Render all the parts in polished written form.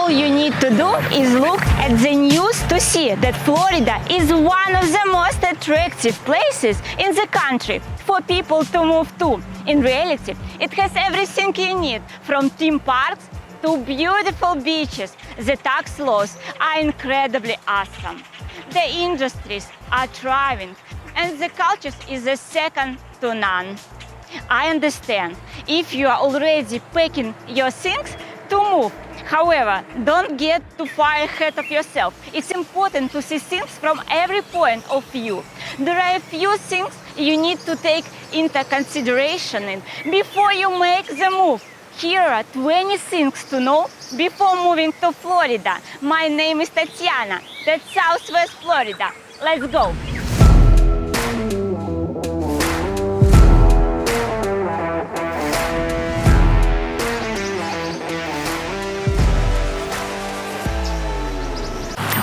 All you need to do is look at the news to see that Florida is one of the most attractive places in the country for people to move to. In reality, it has everything you need, from theme parks to beautiful beaches. The tax laws are incredibly awesome. The industries are thriving, and the culture is second to none. I understand if you are already packing your things to move. However, don't get too far ahead of yourself. It's important to see things from every point of view. There are a few things you need to take into consideration before you make the move. Here are 20 things to know before moving to Florida. My name is Tatiana. That's Southwest Florida. Let's go!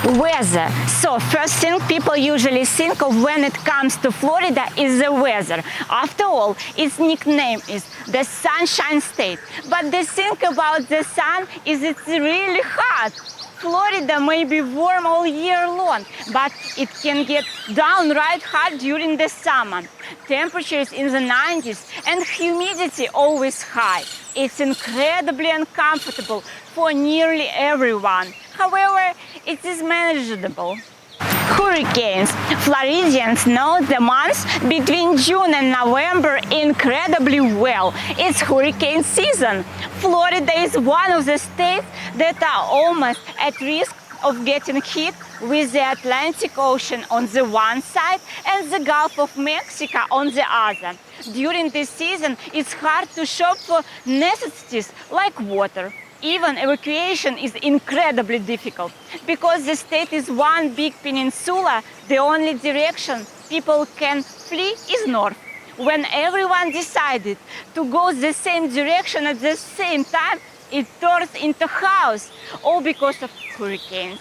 Weather. So first thing people usually think of when it comes to Florida is the weather. After all, its nickname is the Sunshine State. But the thing about the sun is it's really hot. Florida may be warm all year long, but it can get downright hot during the summer. Temperatures in the 90s and humidity always high. It's incredibly uncomfortable for nearly everyone. However, it is manageable. Hurricanes. Floridians know the months between June and November incredibly well. It's hurricane season. Florida is one of the states that are almost at risk of getting hit, with the Atlantic Ocean on the one side and the Gulf of Mexico on the other. During this season, it's hard to shop for necessities like water. Even evacuation is incredibly difficult. Because the state is one big peninsula, the only direction people can flee is north. When everyone decided to go the same direction at the same time, it turns into chaos, all because of hurricanes.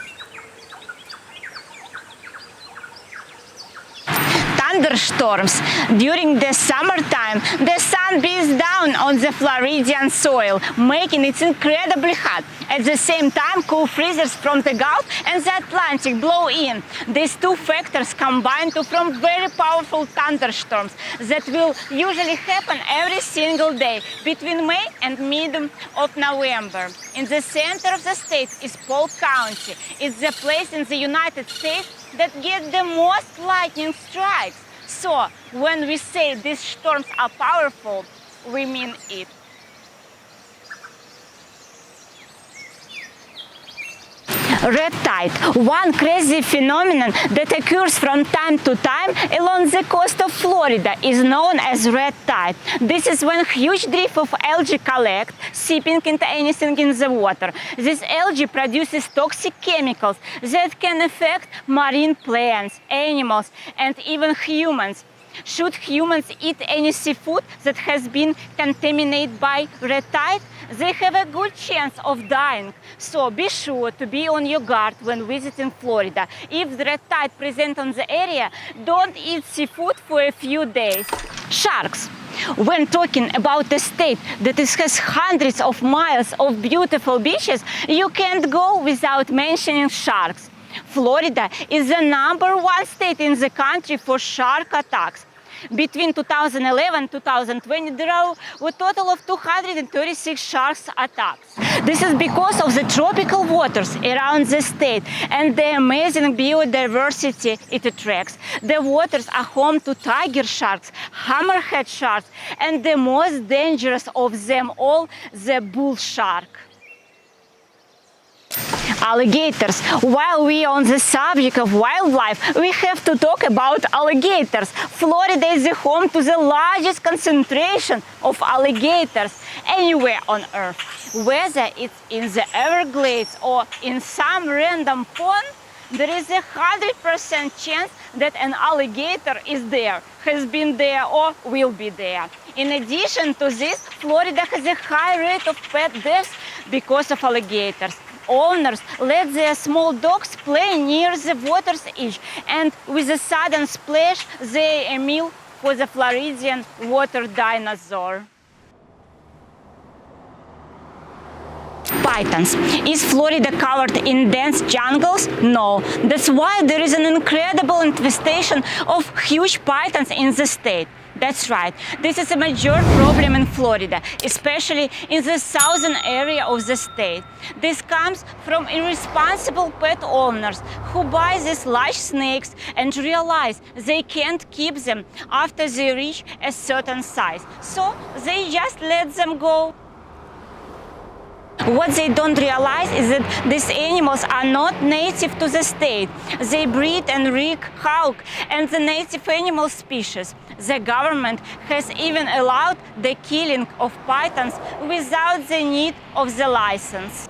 Thunderstorms. During the summertime, the sun beats down on the Floridian soil, making it incredibly hot. At the same time, cool freezers from the Gulf and the Atlantic blow in. These two factors combine to form very powerful thunderstorms that will usually happen every single day between May and mid of November. In the center of the state is Polk County. It's the place in the United States that gets the most lightning strikes. So, when we say these storms are powerful, we mean it. Red tide, one crazy phenomenon that occurs from time to time along the coast of Florida, is known as red tide. This is when huge drift of algae collect, seeping into anything in the water. This algae produces toxic chemicals that can affect marine plants, animals, and even humans. Should humans eat any seafood that has been contaminated by red tide, they have a good chance of dying. So be sure to be on your guard when visiting Florida. If the red tide presents on the area, don't eat seafood for a few days. Sharks. When talking about a state that has hundreds of miles of beautiful beaches, you can't go without mentioning sharks. Florida is the #1 state in the country for shark attacks. Between 2011 and 2020, there are a total of 236 shark attacks. This is because of the tropical waters around the state and the amazing biodiversity it attracts. The waters are home to tiger sharks, hammerhead sharks, and the most dangerous of them all, the bull shark. Alligators. While we are on the subject of wildlife, we have to talk about alligators. Florida is the home to the largest concentration of alligators anywhere on Earth. Whether it's in the Everglades or in some random pond, there is a 100% chance that an alligator is there, has been there, or will be there. In addition to this, Florida has a high rate of pet deaths because of alligators. Owners let their small dogs play near the water's edge, and with a sudden splash, they are a meal for the Floridian water dinosaur. pythons. Is Florida covered in dense jungles? No. That's why there is an incredible infestation of huge pythons in the state. That's right. This is a major problem in Florida, especially in the southern area of the state. This comes from irresponsible pet owners who buy these large snakes and realize they can't keep them after they reach a certain size. So they just let them go. What they don't realize is that these animals are not native to the state. They breed and wreak havoc and the native animal species. The government has even allowed the killing of pythons without the need of the license.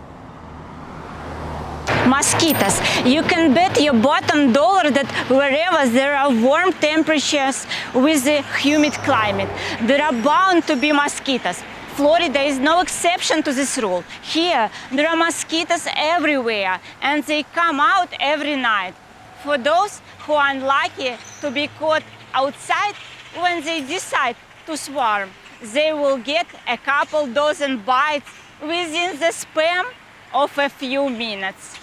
Mosquitoes. You can bet your bottom dollar that wherever there are warm temperatures with a humid climate, there are bound to be mosquitoes. Florida is no exception to this rule. Here, there are mosquitoes everywhere, and they come out every night. For those who are unlucky to be caught outside, when they decide to swarm, they will get a couple dozen bites within the span of a few minutes.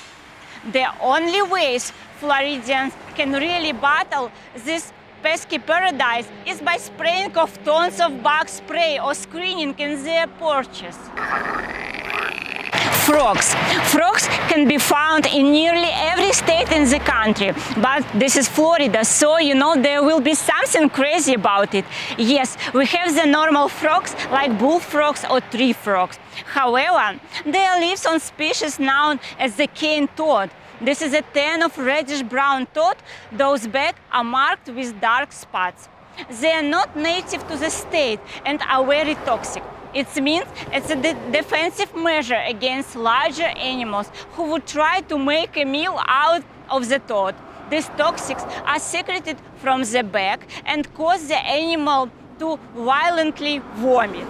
The only ways Floridians can really battle this pesky paradise is by spraying of tons of bug spray or screening in their porches. Frogs. Frogs can be found in nearly every state in the country, but this is Florida, so you know there will be something crazy about it. Yes, we have the normal frogs like bullfrogs or tree frogs. However, there lives on species known as the cane toad. This is a tan of reddish-brown toad. Those backs are marked with dark spots. They are not native to the state and are very toxic. It means it's a defensive measure against larger animals who would try to make a meal out of the toad. These toxics are secreted from the back and cause the animal to violently vomit.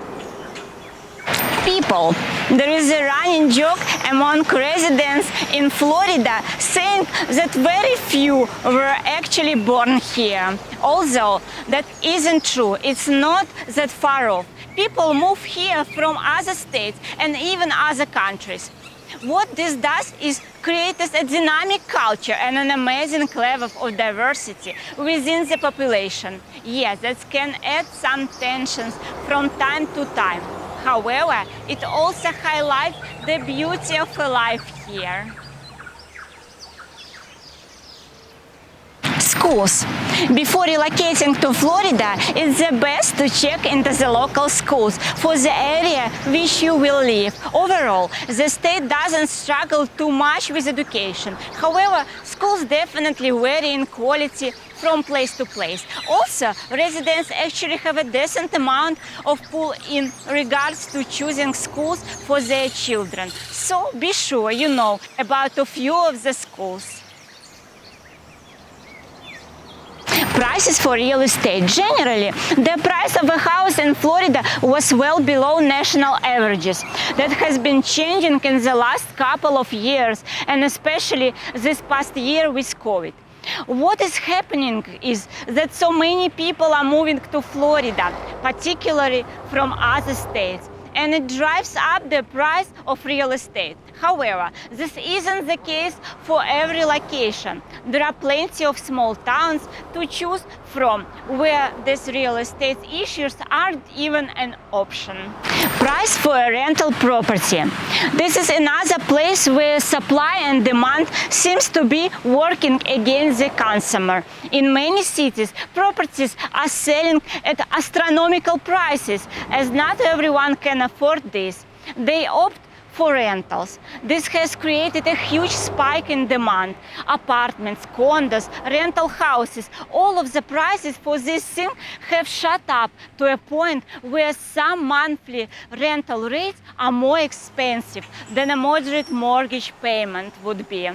People. There is a running joke among residents in Florida saying that very few were actually born here. Although that isn't true, it's not that far off. People move here from other states and even other countries. What this does is create a dynamic culture and an amazing level of diversity within the population. Yes, that can add some tensions from time to time. However, it also highlights the beauty of life here. Schools. Before relocating to Florida, it's the best to check into the local schools for the area which you will live. Overall, the state doesn't struggle too much with education. However, schools definitely vary in quality from place to place. Also, residents actually have a decent amount of pull in regards to choosing schools for their children. So be sure you know about a few of the schools. Prices for real estate. Generally, the price of a house in Florida was well below national averages. That has been changing in the last couple of years, and especially this past year with COVID. What is happening is that so many people are moving to Florida, particularly from other states, and it drives up the price of real estate. However, this isn't the case for every location. There are plenty of small towns to choose from where these real estate issues aren't even an option. Price for a rental property. This is another place where supply and demand seems to be working against the consumer. In many cities, properties are selling at astronomical prices, as not everyone can afford this. They opt for rentals. This has created a huge spike in demand. Apartments, condos, rental houses, all of the prices for this thing have shot up to a point where some monthly rental rates are more expensive than a moderate mortgage payment would be.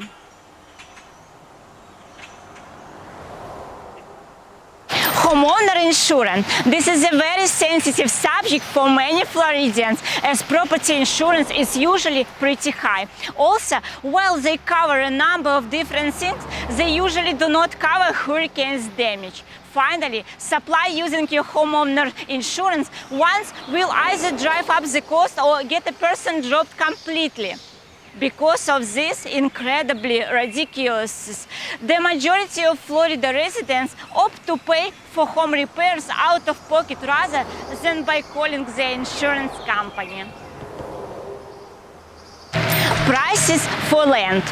Homeowner insurance. This is a very sensitive subject for many Floridians, as property insurance is usually pretty high. Also, while they cover a number of different things, they usually do not cover hurricanes damage. Finally, supply using your homeowner insurance once will either drive up the cost or get a person dropped completely. Because of this incredibly ridiculous, the majority of Florida residents opt to pay for home repairs out of pocket rather than by calling the insurance company. Prices for land.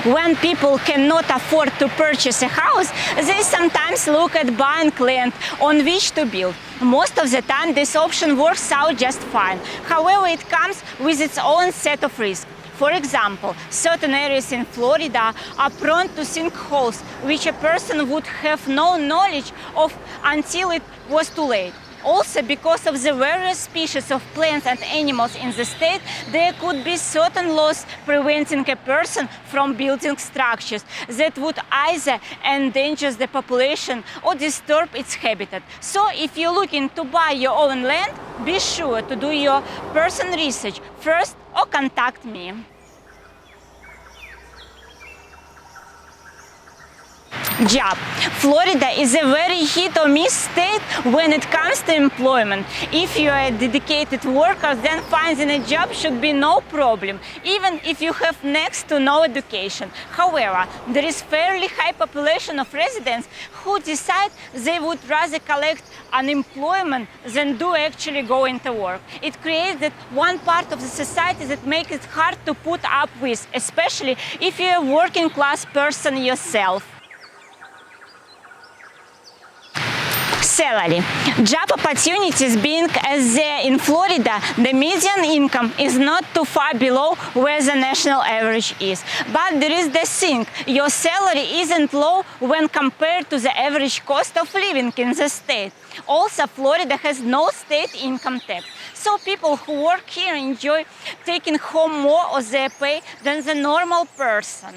When people cannot afford to purchase a house, they sometimes look at buying land on which to build. Most of the time, this option works out just fine. However, it comes with its own set of risks. For example, certain areas in Florida are prone to sinkholes, which a person would have no knowledge of until it was too late. Also, because of the various species of plants and animals in the state, there could be certain laws preventing a person from building structures that would either endanger the population or disturb its habitat. So, if you're looking to buy your own land, be sure to do your personal research first or contact me. Job. Florida is a very hit or miss state when it comes to employment. If you are a dedicated worker, then finding a job should be no problem, even if you have next to no education. However, there is fairly high population of residents who decide they would rather collect unemployment than do actually go into work. It creates that one part of the society that makes it hard to put up with, especially if you're a working class person yourself. Salary. Job opportunities being as there in Florida, the median income is not too far below where the national average is. But there is the thing, your salary isn't low when compared to the average cost of living in the state. Also, Florida has no state income tax. So people who work here enjoy taking home more of their pay than the normal person.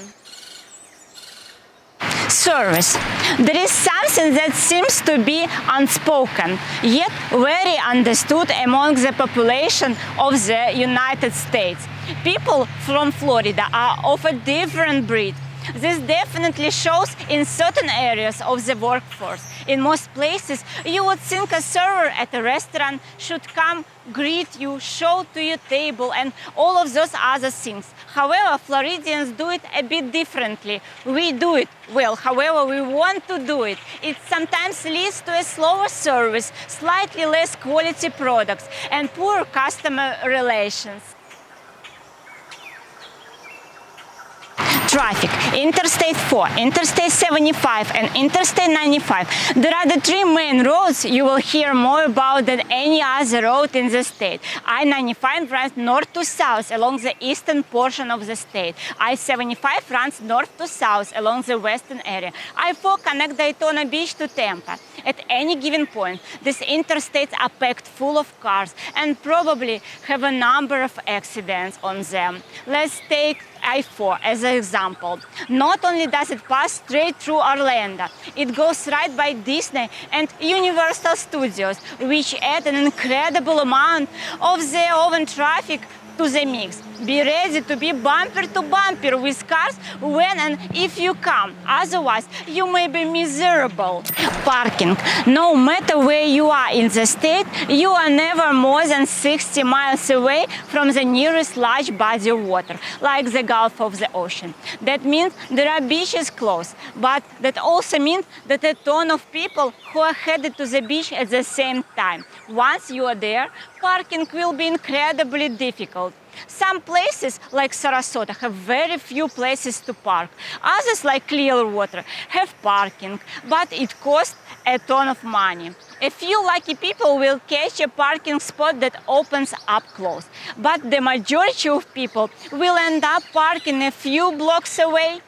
Service. There is something that seems to be unspoken, yet very understood among the population of the United States. People from Florida are of a different breed. This definitely shows in certain areas of the workforce. In most places, you would think a server at a restaurant should come, greet you, show to your table, and all of those other things. However, Floridians do it a bit differently. We do it well, however, we want to do it. It sometimes leads to a slower service, slightly less quality products, and poor customer relations. Traffic. Interstate 4, Interstate 75, and Interstate 95. There are the three main roads you will hear more about than any other road in the state. I-95 runs north to south along the eastern portion of the state. I-75 runs north to south along the western area. I-4 connects Daytona Beach to Tampa. At any given point, these interstates are packed full of cars and probably have a number of accidents on them. Let's take I-4 as an example. Not only does it pass straight through Orlando, it goes right by Disney and Universal Studios, which add an incredible amount of their own traffic to the mix. Be ready to be bumper to bumper with cars when and if you come. Otherwise, you may be miserable. Parking. No matter where you are in the state, you are never more than 60 miles away from the nearest large body of water, like the Gulf of the Ocean. That means there are beaches close, but that also means that a ton of people who are headed to the beach at the same time. Once you are there, parking will be incredibly difficult. Some places, like Sarasota, have very few places to park. Others, like Clearwater, have parking, but it costs a ton of money. A few lucky people will catch a parking spot that opens up close, but the majority of people will end up parking a few blocks away.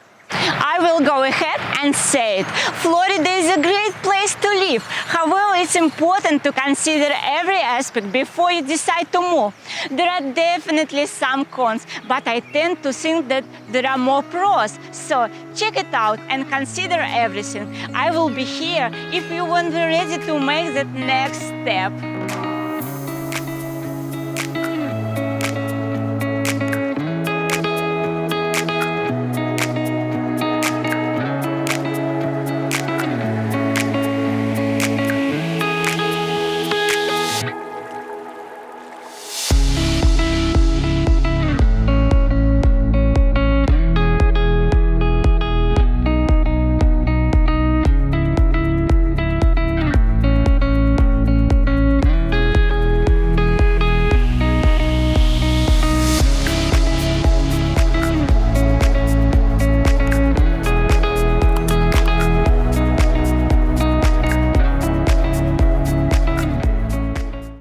I will go ahead and say it. Florida is a great place to live. However, it's important to consider every aspect before you decide to move. There are definitely some cons, but I tend to think that there are more pros. So check it out and consider everything. I will be here if you want to be ready to make that next step.